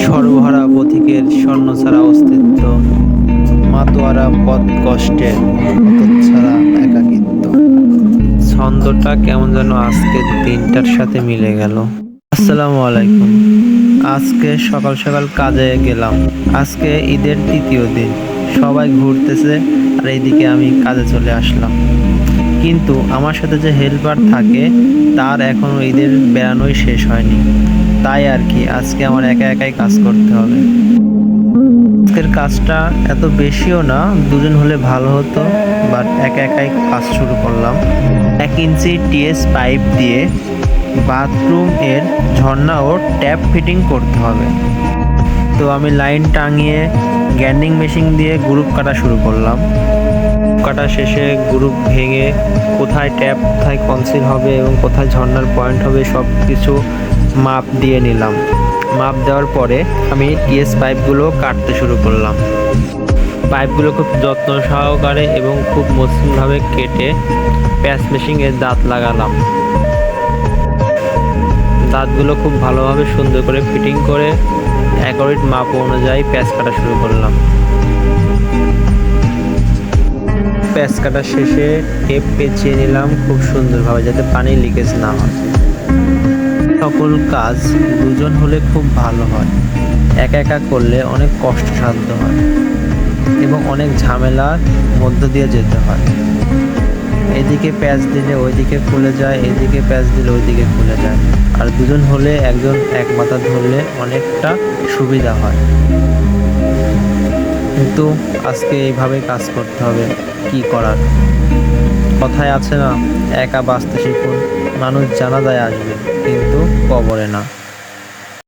সর্বহারা পথিকের স্বর্ণছাড়া অস্তিত্ব, মাতোয়ারা পথ কষ্টের ছাড়া একাকিত্ব। ছন্দটা কেমন যেন আজকের দিনটার সাথে মিলে গেল। আসসালামু আলাইকুম। আজকে সকাল সকাল কাজে গেলাম। আজকে ঈদের তৃতীয় দিন, সবাই ঘুরতেছে আর এইদিকে আমি কাজে চলে আসলাম। কিন্তু আমার সাথে যে হেল্পার থাকে তার এখনো ঈদের বেড়ানোই শেষ হয়নি, তাই আর কি আজকে আমার একা একাই কাজ করতে হবে। আজকের কাজটা এত বেশিও না, দুজন হলে ভালো হতো, বাট একা একাই কাজ শুরু করলাম। 1 ইঞ্চি টিএস পাইপ দিয়ে বাথরুম এর ঝর্ণা ও ট্যাপ ফিটিং করতে হবে। তো আমি লাইন টাঙিয়ে গ্যান্ডিং মেশিন দিয়ে গ্রুপ কাটা শুরু করলাম। কাটা শেষে গ্রুপ ভেঙে কোথায় ট্যাপ, কোথায় কনসিল হবে এবং কোথায় ঝর্ণার পয়েন্ট হবে সব কিছু মাপ দিয়ে নিলাম। মাপ দেওয়ার পরে আমি টিএস পাইপগুলো কাটতে শুরু করলাম। পাইপগুলো খুব যত্ন সহকারে এবং খুব মসৃণভাবে কেটে প্যাচ মেশিনের দাঁত লাগালাম। দাঁতগুলো খুব ভালোভাবে সুন্দর করে ফিটিং করে অ্যাকুরেট মাপ অনুযায়ী প্যাচ কাটা শুরু করলাম। প্যাচ কাটা শেষে টেপ পেঁচিয়ে নিলাম খুব সুন্দরভাবে, যাতে পানি লিকেজ না হয়। সকল কাজ দুজন হলে খুব ভালো হয়, একা একা করলে অনেক কষ্টসাধ্য হয় এবং অনেক ঝামেলার মধ্য দিয়ে যেতে হয়। এদিকে প্যাচ দিলে ওইদিকে খুলে যায়, এদিকে প্যাচ দিলে ওইদিকে খুলে যায়। আর দুজন হলে একজন এক মাথা ধরলে অনেকটা সুবিধা হয়। কিন্তু আজকে এইভাবে কাজ করতে হবে, কি করার। কথায় আছে না, একা বাঁচতে শিখুন, মানুষ জানাজায় আসবে কিন্তু কবরে না।